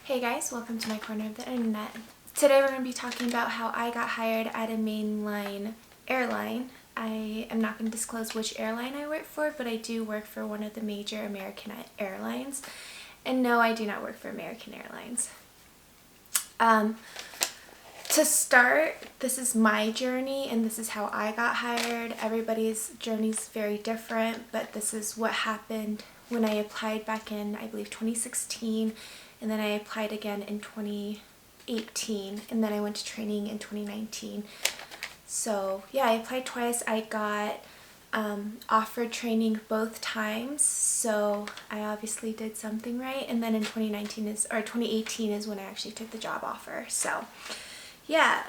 Hey guys, welcome to my corner of the internet. Today we're going to be talking about how I got hired at a mainline airline. I am not going to disclose which airline I work for, but I do work for one of the major American airlines. And no, I do not work for American Airlines. To start, this is my journey and this is how I got hired. Everybody's journey is very different, but this is what happened when I applied back in, I believe, 2016. And then I applied again in 2018, and then I went to training in 2019. So yeah, I applied twice. I got offered training both times, so I obviously did something right. And then in 2018 is when I actually took the job offer. So yeah,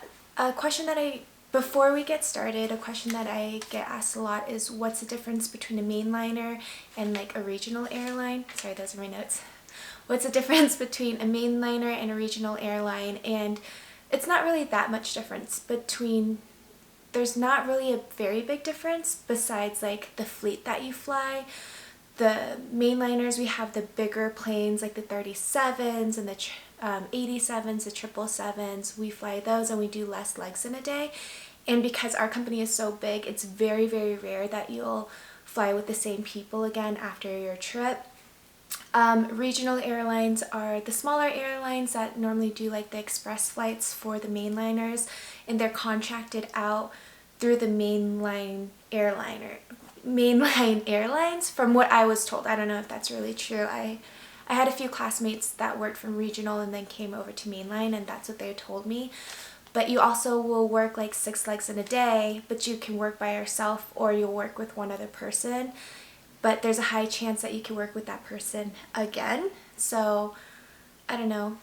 before we get started, a question that I get asked a lot is what's the difference between a mainliner and like a regional airline? Sorry, those are my notes. What's the difference between a mainliner and a regional airline? And it's not really that much difference there's not really a very big difference besides like the fleet that you fly. The mainliners, we have the bigger planes like the 37s and the 87s, the 777s. We fly those and we do less legs in a day. And because our company is so big, it's very, very rare that you'll fly with the same people again after your trip. Regional airlines are the smaller airlines that normally do like the express flights for the mainliners, and they're contracted out through the mainline airlines from what I was told. I don't know if that's really true. I had a few classmates that worked from regional and then came over to mainline, and that's what they told me. But you also will work like 6 legs in a day, but you can work by yourself or you'll work with one other person. But there's a high chance that you can work with that person again. So, I don't know.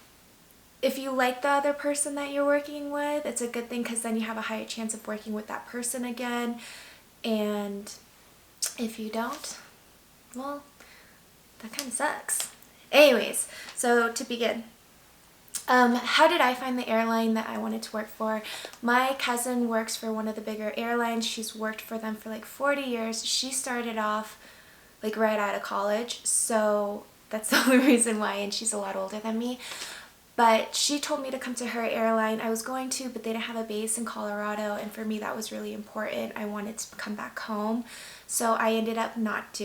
If you like the other person that you're working with, it's a good thing because then you have a higher chance of working with that person again. And if you don't, well, that kind of sucks. Anyways, so to begin. How did I find the airline that I wanted to work for? My cousin works for one of the bigger airlines. She's worked for them for like 40 years. She started off like right out of college, so that's the only reason why, and she's a lot older than me. But she told me to come to her airline. I was going to, but they didn't have a base in Colorado, and for me that was really important. I wanted to come back home, so I ended up not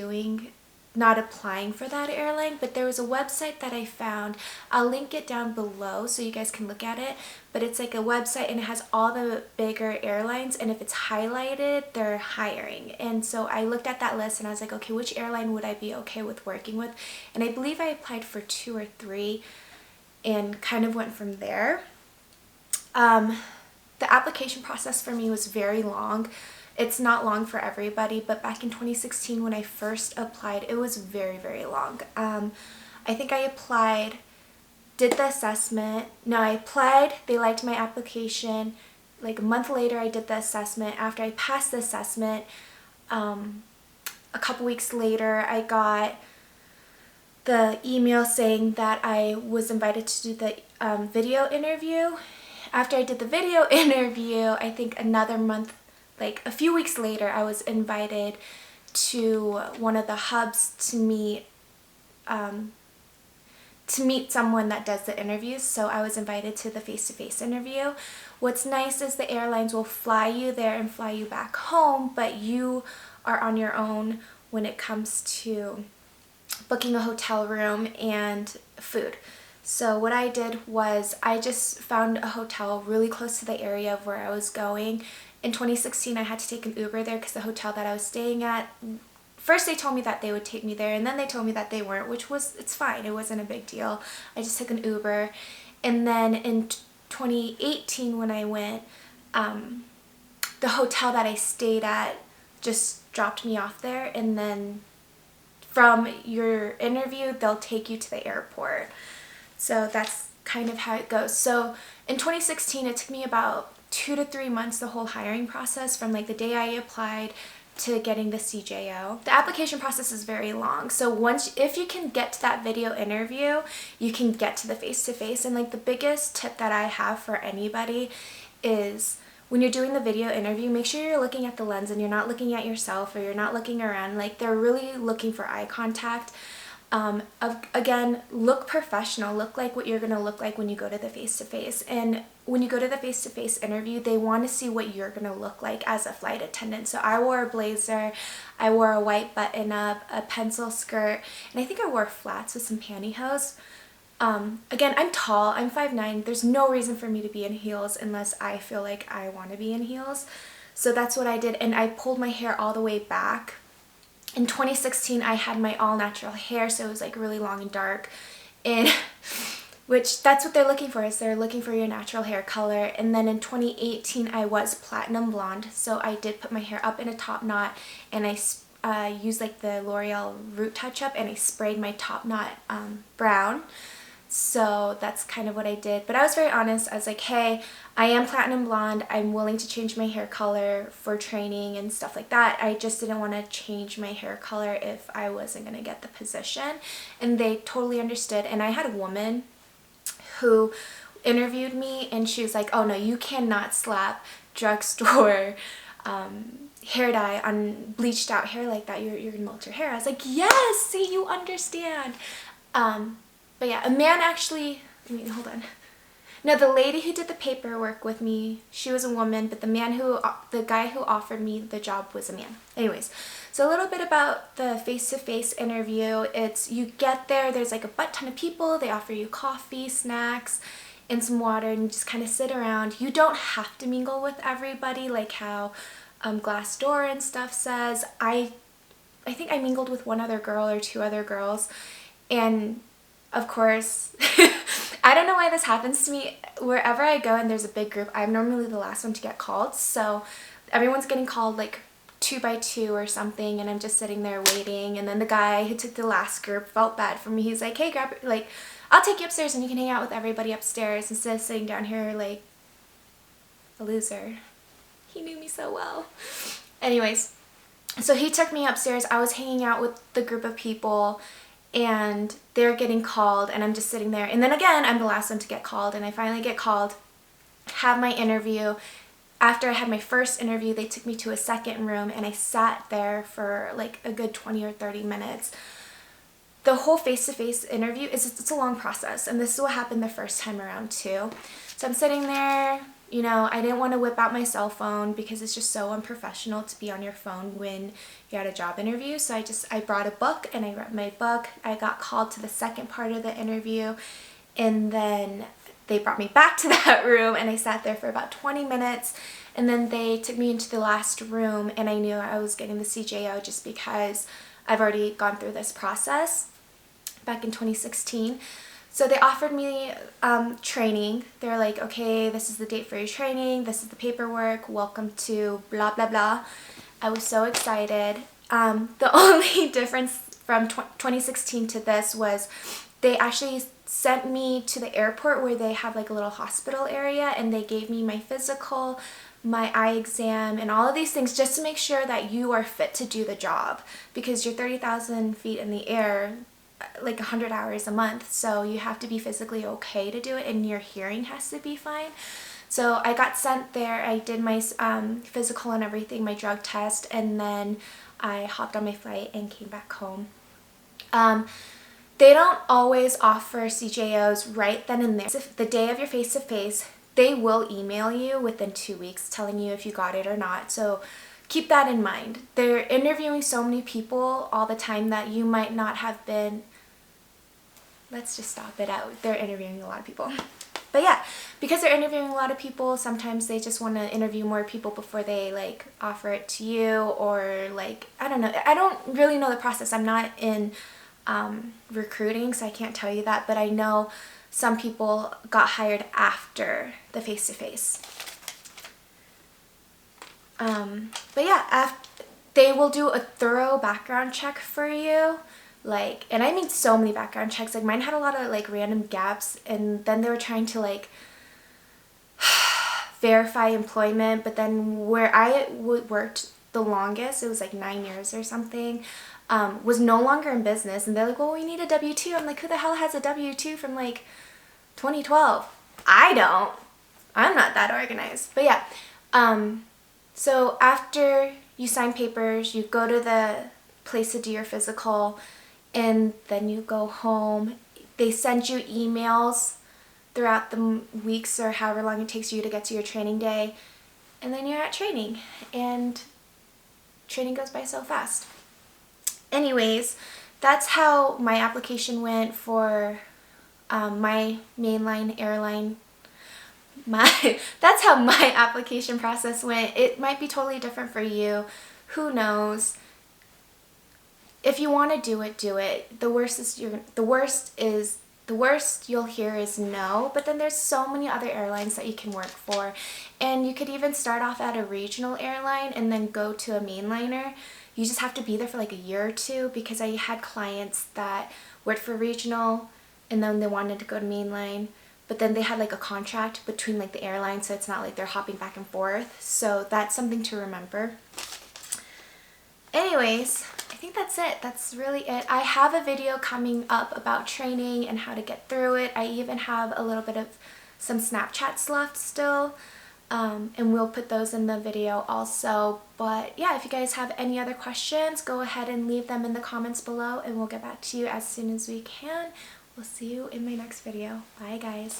applying for that airline. But there was a website that I found. I'll link it down below so you guys can look at it, but it's like a website and it has all the bigger airlines, and if it's highlighted, they're hiring. And so I looked at that list and I was like, okay, which airline would I be okay with working with? And I believe I applied for 2 or 3 and kind of went from there. The application process for me was very long. It's not long for everybody, but back in 2016 when I first applied, it was very, very long. I think I applied, did the assessment. No, I applied, they liked my application. Like a month later, I did the assessment. After I passed the assessment, a couple weeks later, I got the email saying that I was invited to do the video interview. After I did the video interview, I think another month, like a few weeks later, I was invited to one of the hubs to meet someone that does the interviews. So I was invited to the face-to-face interview. What's nice is the airlines will fly you there and fly you back home, but you are on your own when it comes to booking a hotel room and food. So what I did was I just found a hotel really close to the area of where I was going. In 2016, I had to take an Uber there because the hotel that I was staying at, first they told me that they would take me there, and then they told me that they weren't, it's fine. It wasn't a big deal. I just took an Uber. And then in 2018 when I went, the hotel that I stayed at just dropped me off there, and then from your interview, they'll take you to the airport. So that's kind of how it goes. So in 2016, it took me about 2 to 3 months, the whole hiring process, from like the day I applied to getting the CJO. The application process is very long. So if you can get to that video interview, you can get to the face-to-face. And like the biggest tip that I have for anybody is when you're doing the video interview, make sure you're looking at the lens and you're not looking at yourself or you're not looking around. Like they're really looking for eye contact. Again, look professional, look like what you're going to look like when you go to the face-to-face. And when you go to the face-to-face interview, they want to see what you're going to look like as a flight attendant. So I wore a blazer, I wore a white button-up, a pencil skirt, and I think I wore flats with some pantyhose. Again, I'm tall, I'm 5'9". There's no reason for me to be in heels unless I feel like I want to be in heels. So that's what I did, and I pulled my hair all the way back. In 2016, I had my all-natural hair, so it was like really long and dark, and which that's what they're looking for, is they're looking for your natural hair color. And then in 2018, I was platinum blonde, so I did put my hair up in a top knot, and I used like the L'Oreal Root Touch-Up, and I sprayed my top knot brown. So that's kind of what I did. But I was very honest. I was like, hey, I am platinum blonde. I'm willing to change my hair color for training and stuff like that. I just didn't want to change my hair color if I wasn't going to get the position. And they totally understood. And I had a woman who interviewed me, and she was like, oh no, you cannot slap drugstore hair dye on bleached out hair like that. You're going to melt your hair. I was like, yes, see, you understand. But yeah, a man actually, hold on. No, the lady who did the paperwork with me, she was a woman, but the guy who offered me the job was a man. Anyways, so a little bit about the face-to-face interview. It's, you get there, there's like a butt ton of people, they offer you coffee, snacks, and some water, and you just kind of sit around. You don't have to mingle with everybody like how Glassdoor and stuff says. I think I mingled with one other girl or two other girls, and of course, I don't know why this happens to me. Wherever I go and there's a big group, I'm normally the last one to get called. So everyone's getting called like 2 by 2 or something, and I'm just sitting there waiting. And then the guy who took the last group felt bad for me. He's like, hey, I'll take you upstairs and you can hang out with everybody upstairs instead of sitting down here like a loser. He knew me so well. Anyways, so he took me upstairs. I was hanging out with the group of people, and they're getting called, and I'm just sitting there. And then again, I'm the last one to get called, and I finally get called, have my interview. After I had my first interview, they took me to a second room, and I sat there for like a good 20 or 30 minutes. The whole face-to-face interview, it's a long process, and this is what happened the first time around too. So I'm sitting there, you know, I didn't want to whip out my cell phone because it's just so unprofessional to be on your phone when you're at a job interview. So I brought a book, and I read my book. I got called to the second part of the interview, and then they brought me back to that room, and I sat there for about 20 minutes, and then they took me into the last room, and I knew I was getting the CJO just because I've already gone through this process back in 2016. So they offered me training. They're like, okay, this is the date for your training. This is the paperwork. Welcome to blah, blah, blah. I was so excited. The only difference from 2016 to this was they actually sent me to the airport where they have like a little hospital area, and they gave me my physical, my eye exam, and all of these things just to make sure that you are fit to do the job, because you're 30,000 feet in the air, like 100 hours a month, so you have to be physically okay to do it, and your hearing has to be fine. So I got sent there, I did my physical and everything, my drug test, and then I hopped on my flight and came back home. They don't always offer CJOs right then and there. So the day of your face-to-face, they will email you within 2 weeks telling you if you got it or not. So keep that in mind. They're interviewing so many people all the time that you might not have been. Let's just stop it out. They're interviewing a lot of people. But yeah, because they're interviewing a lot of people, sometimes they just want to interview more people before they like offer it to you, or like, I don't know. I don't really know the process. I'm not in recruiting, so I can't tell you that, but I know some people got hired after the face-to-face. But yeah, they will do a thorough background check for you, like, and I mean so many background checks. Like mine had a lot of like random gaps, and then they were trying to like verify employment, but then where I worked the longest, it was like 9 years or something, was no longer in business, and they're like, well, we need a W-2. I'm like, who the hell has a W-2 from like 2012? I don't. I'm not that organized. But yeah, so after you sign papers, you go to the place to do your physical, and then you go home. They send you emails throughout the weeks or however long it takes you to get to your training day, and then you're at training, and training goes by so fast. Anyways, that's how my application went for my mainline airline. That's how my application process went. It might be totally different for you. Who knows? If you want to do it, do it. The worst you'll hear is no, but then there's so many other airlines that you can work for. And you could even start off at a regional airline and then go to a mainliner. You just have to be there for like a year or two, because I had clients that worked for regional and then they wanted to go to mainline, but then they had like a contract between like the airlines, so it's not like they're hopping back and forth. So that's something to remember. Anyways, I think that's it. That's really it. I have a video coming up about training and how to get through it. I even have a little bit of some Snapchats left still, and we'll put those in the video also. But yeah, if you guys have any other questions, go ahead and leave them in the comments below, and we'll get back to you as soon as we can. We'll see you in my next video. Bye, guys.